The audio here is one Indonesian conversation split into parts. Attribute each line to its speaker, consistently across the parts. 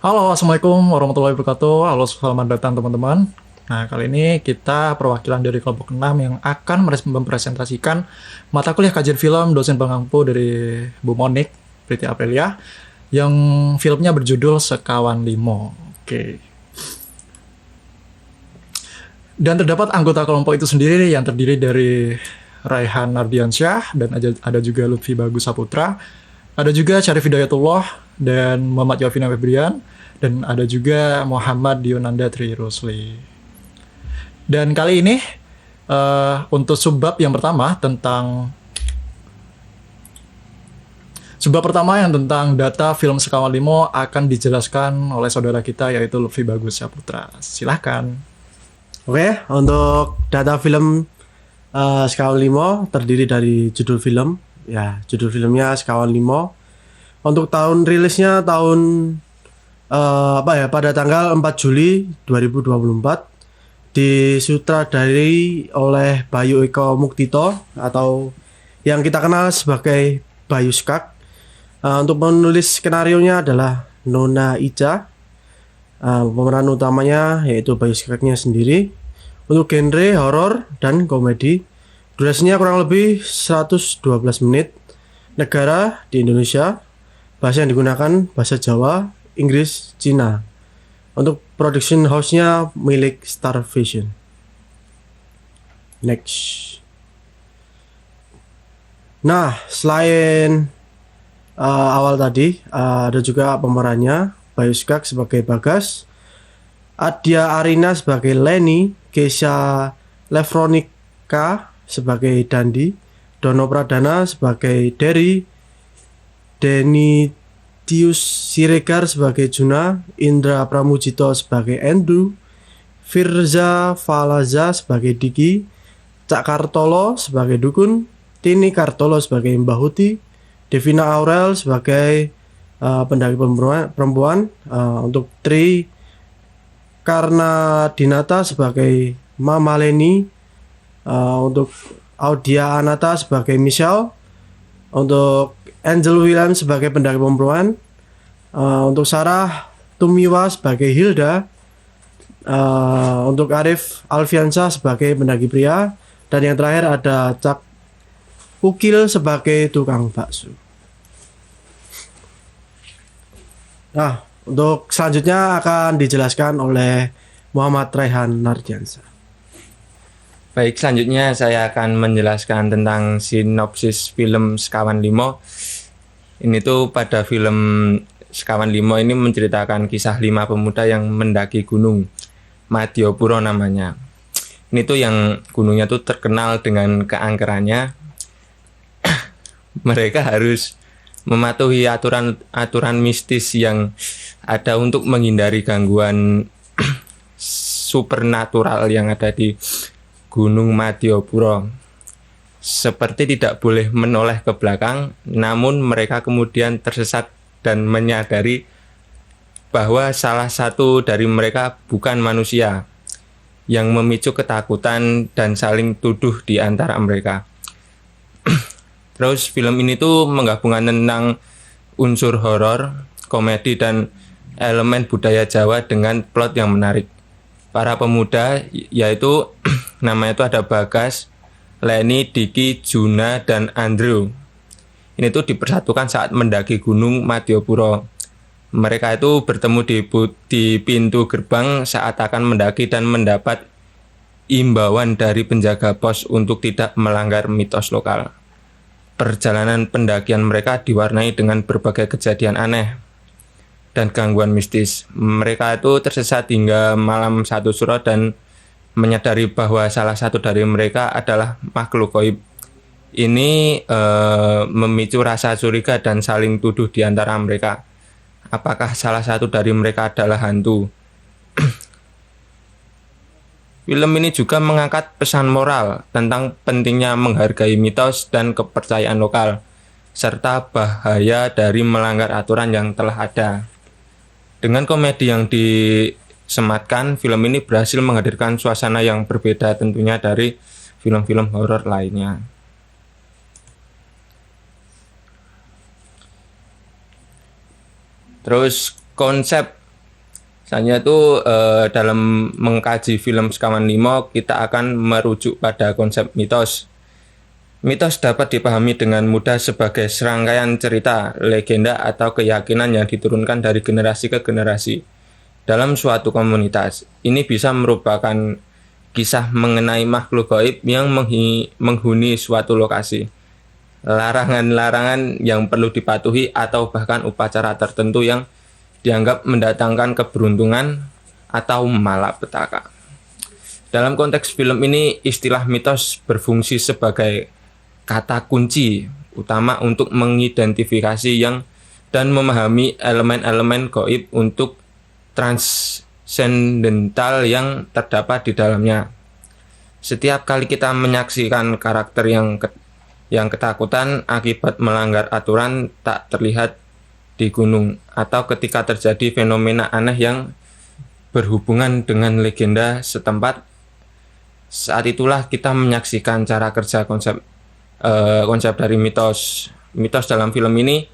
Speaker 1: Halo, Assalamualaikum warahmatullahi wabarakatuh. Halo, selamat datang teman-teman. Nah, kali ini kita perwakilan dari kelompok 6 yang akan mempresentasikan mata kuliah kajian film dosen pengampu dari Bu Monik, Priti Aprilia, yang filmnya berjudul Sekawan Limo. Oke. Dan terdapat anggota kelompok itu sendiri yang terdiri dari Raihan Nardiansyah, dan ada juga Lutfi Bagus Saputra, ada juga Syarif Hidayatullah dan Muhammad Yovina Febrian, dan ada juga Muhammad Dionanda Tri Rusli. Dan kali ini untuk subbab yang pertama yang tentang data film Sekawan Limo akan dijelaskan oleh saudara kita yaitu Lutfi Bagus Saputra. Silahkan.
Speaker 2: Oke, untuk data film Sekawan Limo terdiri dari judul film. Ya, judul filmnya Sekawan Limo. Untuk tahun rilisnya pada tanggal 4 Juli 2024, disutradari oleh Bayu Eko Muktito atau yang kita kenal sebagai Bayu Skak. Untuk penulis skenarionya adalah Nona Ica. Pemeran utamanya yaitu Bayu Skaknya sendiri. Untuk genre horor dan komedi, durasinya kurang lebih 112 menit. Negara di Indonesia. Bahasa yang digunakan bahasa Jawa, Inggris, Cina. Untuk production house-nya milik Star Vision. Next. Nah, selain awal tadi, ada juga pemerannya Bayu Skak sebagai Bagas, Adia Arina sebagai Leni, Keisha Lefronika sebagai Dandi, Dono Pradana sebagai Derry, Denny Tius Siregar sebagai Juna, Indra Pramujito sebagai Andrew, Firza Falaza sebagai Diki, Cak Kartolo sebagai Dukun, Tini Kartolo sebagai Mbah Huti, Devina Aurel sebagai pendaki perempuan, untuk Tri Karna Dinata sebagai Mama Leni, untuk Audia Anata sebagai Michelle, untuk Angel Williams sebagai pendaki perempuan, untuk Sarah Tumiwa sebagai Hilda, untuk Arif Alfiansyah sebagai pendaki pria, dan yang terakhir ada Cak Ukil sebagai tukang bakso. Nah, untuk selanjutnya akan dijelaskan oleh Muhammad Raihan Nardiansyah.
Speaker 3: Baik, selanjutnya saya akan menjelaskan tentang sinopsis film Sekawan Limo. Ini tuh pada film Sekawan Limo ini menceritakan kisah 5 pemuda yang mendaki gunung Madiopuro namanya. Ini tuh yang gunungnya tuh terkenal dengan keangkerannya. Mereka harus mematuhi aturan mistis yang ada untuk menghindari gangguan supernatural yang ada di Gunung Madiopuro. Seperti tidak boleh menoleh ke belakang, namun mereka kemudian tersesat dan menyadari bahwa salah satu dari mereka bukan manusia, yang memicu ketakutan dan saling tuduh di antara mereka. Terus film ini tuh menggabungkan tentang unsur horor, komedi, dan elemen budaya Jawa dengan plot yang menarik. Para pemuda yaitu namanya itu ada Bagas, Leni, Diki, Juna, dan Andrew. Ini tuh dipersatukan saat mendaki Gunung Madiopuro. Mereka itu bertemu di pintu gerbang saat akan mendaki dan mendapat imbauan dari penjaga pos untuk tidak melanggar mitos lokal. Perjalanan pendakian mereka diwarnai dengan berbagai kejadian aneh dan gangguan mistis. Mereka itu tersesat hingga malam satu suro dan menyadari bahwa salah satu dari mereka adalah makhluk gaib. Ini memicu rasa curiga dan saling tuduh di antara mereka. Apakah salah satu dari mereka adalah hantu? Film ini juga mengangkat pesan moral tentang pentingnya menghargai mitos dan kepercayaan lokal, serta bahaya dari melanggar aturan yang telah ada. Dengan komedi yang disematkan, film ini berhasil menghadirkan suasana yang berbeda tentunya dari film-film horor lainnya. Terus konsep Misalnya itu dalam mengkaji film Sekawan Limo kita akan merujuk pada konsep mitos. Mitos dapat dipahami dengan mudah sebagai serangkaian cerita, legenda, atau keyakinan yang diturunkan dari generasi ke generasi dalam suatu komunitas. Ini bisa merupakan kisah mengenai makhluk gaib yang menghuni suatu lokasi, larangan-larangan yang perlu dipatuhi, atau bahkan upacara tertentu yang dianggap mendatangkan keberuntungan atau malapetaka. Dalam konteks film ini, istilah mitos berfungsi sebagai kata kunci utama untuk mengidentifikasi dan memahami elemen-elemen gaib untuk transendental yang terdapat di dalamnya. Setiap kali kita menyaksikan karakter yang ketakutan akibat melanggar aturan tak terlihat di gunung, atau ketika terjadi fenomena aneh yang berhubungan dengan legenda setempat, saat itulah kita menyaksikan cara kerja konsep dari mitos. Mitos dalam film ini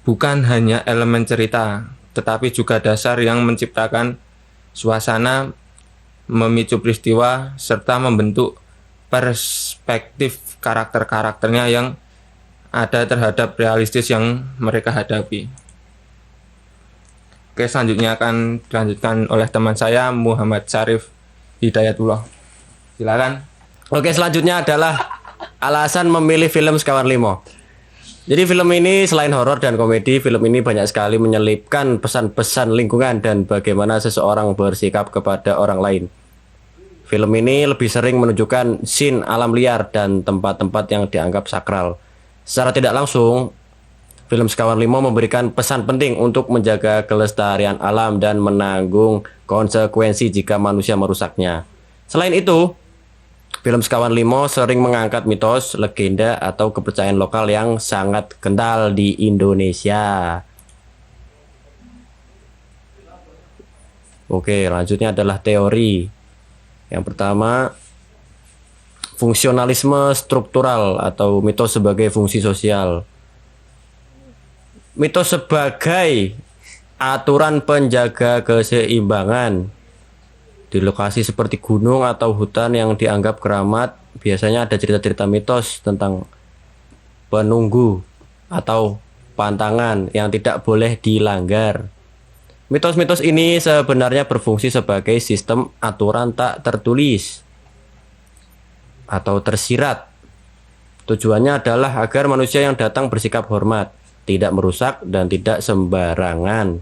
Speaker 3: bukan hanya elemen cerita, tetapi juga dasar yang menciptakan suasana, memicu peristiwa, serta membentuk perspektif karakter-karakternya yang ada terhadap realistis yang mereka hadapi. Oke, selanjutnya akan dilanjutkan oleh teman saya Muhammad Syarif Hidayatullah. Silakan.
Speaker 2: Oke, selanjutnya adalah alasan memilih film Sekawan Limo. Jadi film ini selain horor dan komedi, film ini banyak sekali menyelipkan pesan-pesan lingkungan dan bagaimana seseorang bersikap kepada orang lain. Film ini lebih sering menunjukkan scene alam liar dan tempat-tempat yang dianggap sakral. Secara tidak langsung, film Sekawan Limo memberikan pesan penting untuk menjaga kelestarian alam dan menanggung konsekuensi jika manusia merusaknya. Selain itu, film Sekawan Limo sering mengangkat mitos, legenda, atau kepercayaan lokal yang sangat kental di Indonesia. Oke, lanjutnya adalah teori. Yang pertama, fungsionalisme struktural atau mitos sebagai fungsi sosial. Mitos sebagai aturan penjaga keseimbangan. Di lokasi seperti gunung atau hutan yang dianggap keramat, biasanya ada cerita-cerita mitos tentang penunggu atau pantangan yang tidak boleh dilanggar. Mitos-mitos ini sebenarnya berfungsi sebagai sistem aturan tak tertulis atau tersirat. Tujuannya adalah agar manusia yang datang bersikap hormat, tidak merusak, dan tidak sembarangan.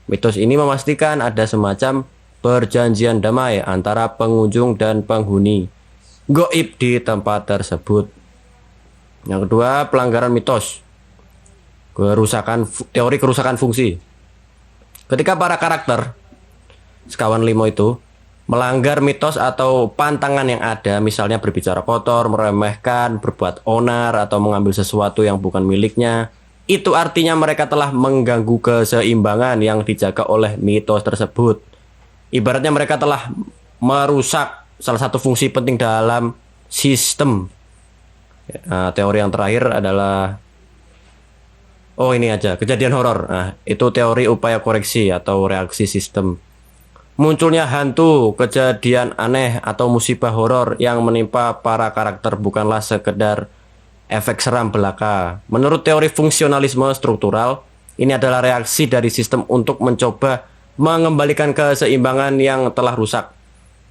Speaker 2: Mitos ini memastikan ada semacam perjanjian damai antara pengunjung dan penghuni gaib di tempat tersebut. Yang kedua, pelanggaran mitos. Teori kerusakan fungsi. Ketika para karakter Sekawan Limo itu melanggar mitos atau pantangan yang ada, misalnya berbicara kotor, meremehkan, berbuat onar, atau mengambil sesuatu yang bukan miliknya, itu artinya mereka telah mengganggu keseimbangan yang dijaga oleh mitos tersebut. Ibaratnya mereka telah merusak salah satu fungsi penting dalam sistem. Teori yang terakhir adalah kejadian horor. Itu teori upaya koreksi atau reaksi sistem. Munculnya hantu, kejadian aneh, atau musibah horor yang menimpa para karakter bukanlah sekedar efek seram belaka. Menurut teori fungsionalisme struktural, ini adalah reaksi dari sistem untuk mencoba mengembalikan keseimbangan yang telah rusak.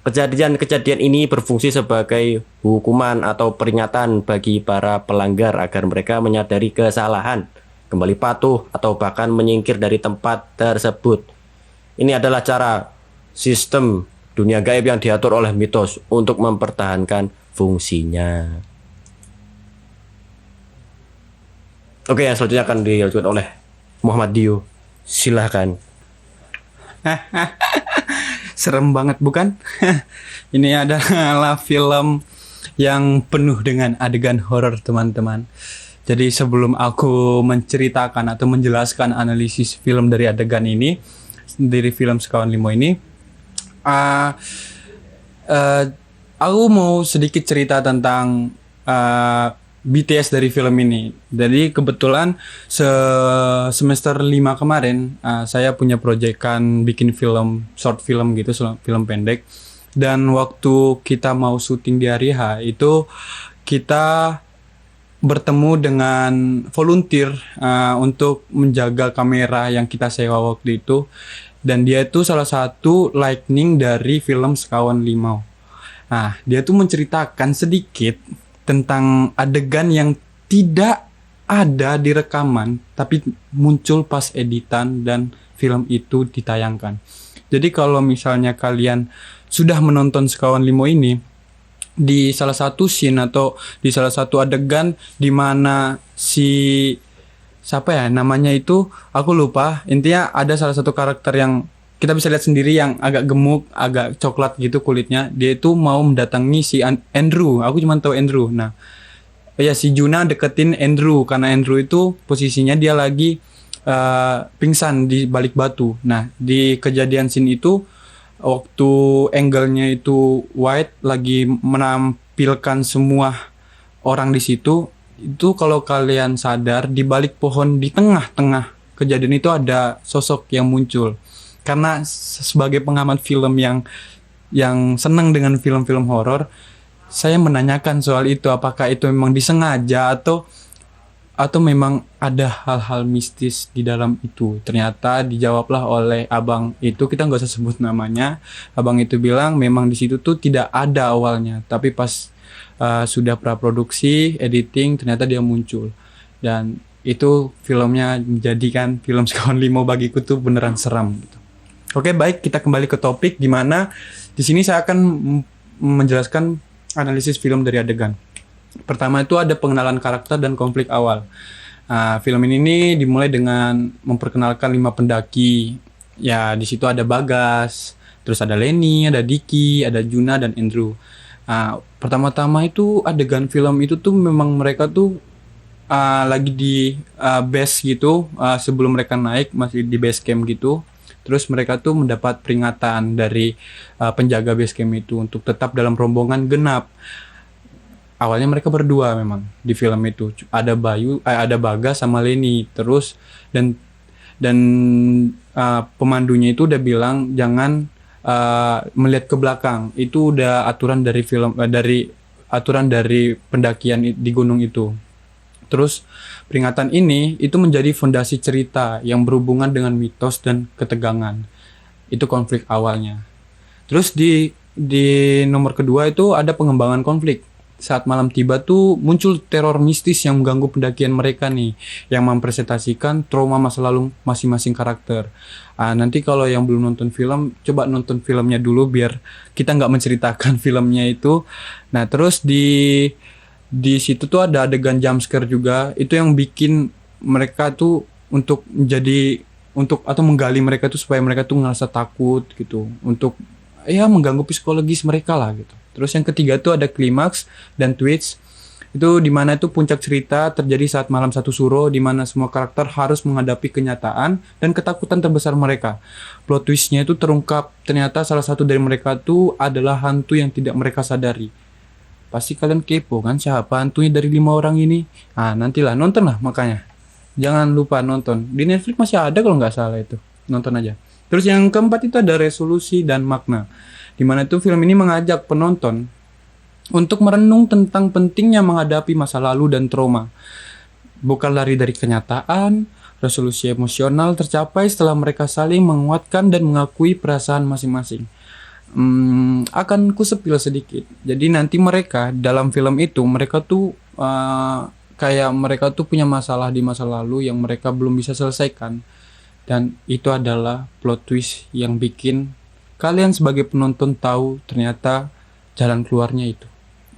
Speaker 2: Kejadian-kejadian ini berfungsi sebagai hukuman atau peringatan bagi para pelanggar agar mereka menyadari kesalahan, kembali patuh, atau bahkan menyingkir dari tempat tersebut. Ini adalah cara sistem dunia gaib yang diatur oleh mitos untuk mempertahankan fungsinya. Oke, yang selanjutnya akan dilanjutkan oleh Muhammad Dio. Silahkan.
Speaker 4: Serem banget bukan? Ini adalah film yang penuh dengan adegan horor, teman-teman. Jadi sebelum aku menceritakan atau menjelaskan analisis film dari adegan ini, dari film Sekawan Limo ini, aku mau sedikit cerita tentang BTS dari film ini. Jadi kebetulan semester 5 kemarin saya punya proyekan bikin film short film gitu, film pendek. Dan waktu kita mau syuting di hari H itu kita bertemu dengan volunteer untuk menjaga kamera yang kita sewa waktu itu. Dan dia itu salah satu lightning dari film Sekawan Limau. Nah, dia tuh menceritakan sedikit tentang adegan yang tidak ada di rekaman, tapi muncul pas editan dan film itu ditayangkan. Jadi kalau misalnya kalian sudah menonton Sekawan Limau ini, di salah satu scene atau di salah satu adegan di mana siapa ya namanya itu aku lupa, intinya ada salah satu karakter yang kita bisa lihat sendiri yang agak gemuk, agak coklat gitu kulitnya. Dia itu mau mendatangi si Andrew. Aku cuma tahu Andrew. Nah, ya si Juna deketin Andrew karena Andrew itu posisinya dia lagi pingsan di balik batu. Nah, di kejadian scene itu waktu angle-nya itu wide lagi menampilkan semua orang di situ. Itu kalau kalian sadar di balik pohon di tengah-tengah kejadian itu ada sosok yang muncul. Karena sebagai pengamat film yang senang dengan film-film horor, saya menanyakan soal itu, apakah itu memang disengaja atau memang ada hal-hal mistis di dalam itu. Ternyata dijawablah oleh abang itu, kita nggak usah sebut namanya. Abang itu bilang memang di situ tuh tidak ada awalnya, tapi pas sudah praproduksi, editing, ternyata dia muncul. Dan itu filmnya menjadikan film Sekawan Limau bagiku tuh beneran seram gitu. Oke, baik, kita kembali ke topik di mana di sini saya akan menjelaskan analisis film dari adegan. Pertama itu ada pengenalan karakter dan konflik awal. Film ini dimulai dengan memperkenalkan 5 pendaki. Ya, di situ ada Bagas, terus ada Lenny, ada Diki, ada Juna dan Andrew. Pertama-tama itu adegan film itu tuh memang mereka tuh lagi di base gitu, sebelum mereka naik masih di base camp gitu. Terus mereka tuh mendapat peringatan dari penjaga base camp itu untuk tetap dalam rombongan genap. Awalnya mereka berdua memang di film itu. Ada Bagas sama Lenny. Terus dan pemandunya itu udah bilang jangan melihat ke belakang. Itu udah aturan dari film aturan dari pendakian di gunung itu. Terus peringatan ini itu menjadi fondasi cerita yang berhubungan dengan mitos dan ketegangan. Itu konflik awalnya. Terus di nomor kedua itu ada pengembangan konflik. Saat malam tiba tuh muncul teror mistis yang mengganggu pendakian mereka nih, yang mempresentasikan trauma masa lalu masing-masing karakter. Nanti kalau yang belum nonton film, coba nonton filmnya dulu biar kita nggak menceritakan filmnya itu. Nah, terus di situ tuh ada adegan jump scare juga. Itu yang bikin mereka tuh atau menggali mereka tuh supaya mereka tuh ngerasa takut gitu, untuk ya mengganggu psikologis mereka lah gitu. Terus yang ketiga tuh ada klimaks dan twist. Itu dimana itu puncak cerita terjadi saat malam satu suro, dimana semua karakter harus menghadapi kenyataan dan ketakutan terbesar mereka. Plot twistnya itu terungkap, ternyata salah satu dari mereka tuh adalah hantu yang tidak mereka sadari. Pasti kalian kepo kan siapa hantunya dari 5 orang ini? Nantilah, nonton lah makanya. Jangan lupa nonton. Di Netflix masih ada kalau nggak salah itu. Nonton aja. Terus yang keempat itu ada resolusi dan makna. Dimana itu film ini mengajak penonton untuk merenung tentang pentingnya menghadapi masa lalu dan trauma. Bukan lari dari kenyataan, resolusi emosional tercapai setelah mereka saling menguatkan dan mengakui perasaan masing-masing. Akan kusepil sedikit. Jadi nanti mereka dalam film itu mereka tuh kayak mereka tuh punya masalah di masa lalu yang mereka belum bisa selesaikan, dan itu adalah plot twist yang bikin kalian sebagai penonton tahu ternyata jalan keluarnya itu.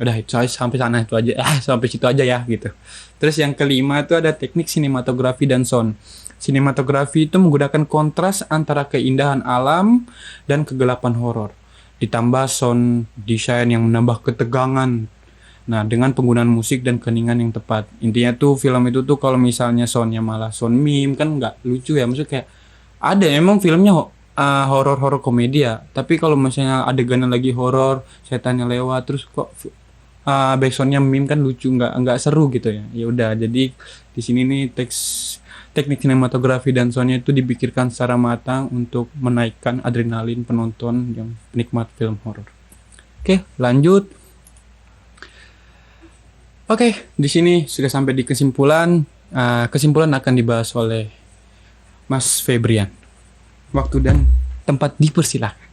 Speaker 4: Udah itu sampai sana itu aja, sampai situ aja ya gitu. Terus yang kelima itu ada teknik sinematografi dan sound. Sinematografi itu menggunakan kontras antara keindahan alam dan kegelapan horor, ditambah sound design yang menambah ketegangan. Nah, dengan penggunaan musik dan keningan yang tepat. Intinya tuh film itu tuh kalau misalnya soundnya malah sound meme kan nggak lucu ya. Maksudnya kayak ada emang filmnya horor-horor komedi ya, tapi kalau misalnya adegannya lagi horor, setannya lewat terus kok backsoundnya meme kan lucu, nggak seru gitu ya. Ya udah, jadi di sini nih teknik sinematografi dan soundnya itu dipikirkan secara matang untuk menaikkan adrenalin penonton yang penikmat film horor. Oke, lanjut. Oke, di sini sudah sampai di kesimpulan. Kesimpulan akan dibahas oleh Mas Febrian. Waktu dan tempat dipersilahkan.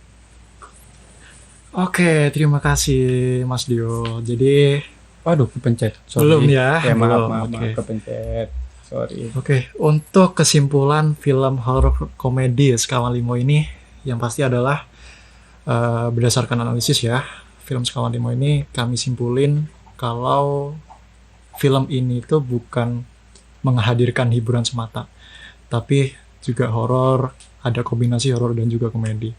Speaker 1: Oke, terima kasih Mas Dio. Jadi
Speaker 4: Waduh, kepencet. Sorry.
Speaker 1: Belum ya?
Speaker 4: Ya, maaf,
Speaker 1: Belum,
Speaker 4: maaf,
Speaker 1: oke.
Speaker 4: kepencet. Sorry.
Speaker 1: Oke, untuk kesimpulan film horor komedi Sekawan Limo ini yang pasti adalah berdasarkan analisis ya, film Sekawan Limo ini kami simpulin kalau film ini tuh bukan menghadirkan hiburan semata, tapi juga horor, ada kombinasi horor dan juga komedi.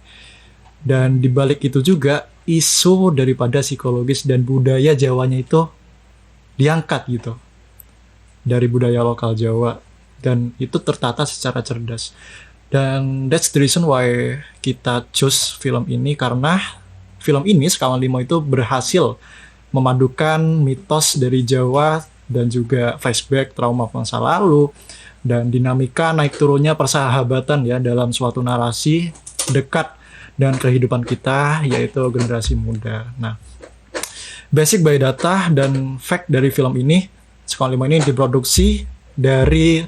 Speaker 1: Dan dibalik itu juga isu daripada psikologis dan budaya Jawanya itu diangkat gitu dari budaya lokal Jawa, dan itu tertata secara cerdas. Dan that's the reason why kita choose film ini, karena film ini Sekawan Limo itu berhasil memadukan mitos dari Jawa dan juga flashback trauma masa lalu dan dinamika naik turunnya persahabatan ya dalam suatu narasi dekat dan kehidupan kita, yaitu generasi muda. Nah, basic biodata dan fact dari film ini, Sekawan Limo ini diproduksi dari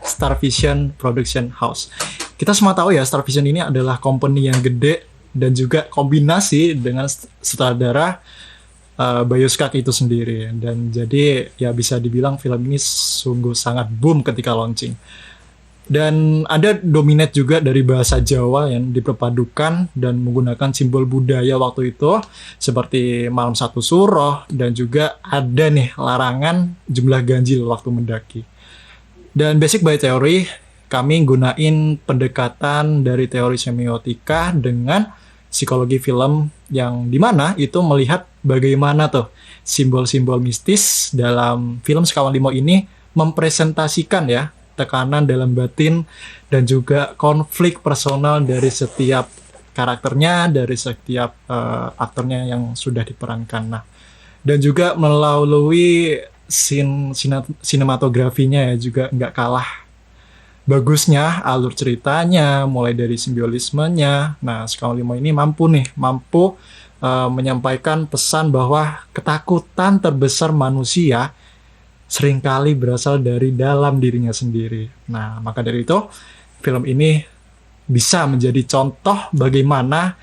Speaker 1: Starvision Production House. Kita semua tahu ya, Starvision ini adalah company yang gede dan juga kombinasi dengan sutradara Bayu Skak itu sendiri. Dan jadi ya bisa dibilang film ini sungguh sangat boom ketika launching. Dan ada dominate juga dari bahasa Jawa yang diperpadukan dan menggunakan simbol budaya waktu itu seperti malam satu suroh, dan juga ada nih larangan jumlah ganjil waktu mendaki. Dan basic by theory, kami gunain pendekatan dari teori semiotika dengan psikologi film yang dimana itu melihat bagaimana tuh simbol-simbol mistis dalam film Sekawan Limo ini mempresentasikan ya tekanan dalam batin dan juga konflik personal dari setiap karakternya, dari setiap aktornya yang sudah diperankan. Nah, dan juga melalui sinematografinya ya juga nggak kalah bagusnya alur ceritanya, mulai dari simbolismenya. Nah, Sekawan Limo ini mampu menyampaikan pesan bahwa ketakutan terbesar manusia seringkali berasal dari dalam dirinya sendiri. Nah, maka dari itu, film ini bisa menjadi contoh bagaimana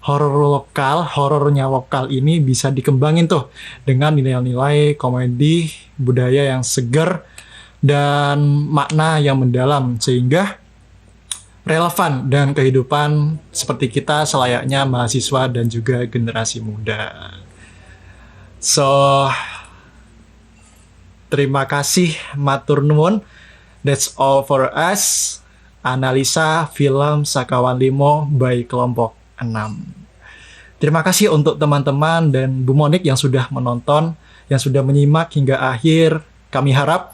Speaker 1: horornya lokal ini bisa dikembangin tuh dengan nilai-nilai komedi budaya yang segar dan makna yang mendalam, sehingga relevan dan kehidupan seperti kita selayaknya mahasiswa dan juga generasi muda. So, terima kasih matur nuwun. That's all for us. Analisa film Sekawan Limo by Kelompok 6. Terima kasih untuk teman-teman dan Bu Monik yang sudah menonton, yang sudah menyimak hingga akhir. Kami harap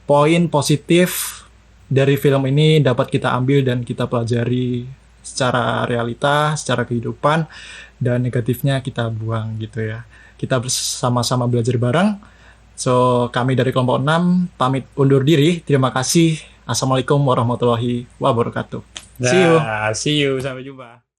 Speaker 1: poin positif dari film ini dapat kita ambil dan kita pelajari secara realita, secara kehidupan, dan negatifnya kita buang gitu ya. Kita bersama-sama belajar bareng. So, kami dari kelompok 6 pamit undur diri. Terima kasih. Assalamualaikum warahmatullahi wabarakatuh. See you.
Speaker 3: See you. Sampai jumpa.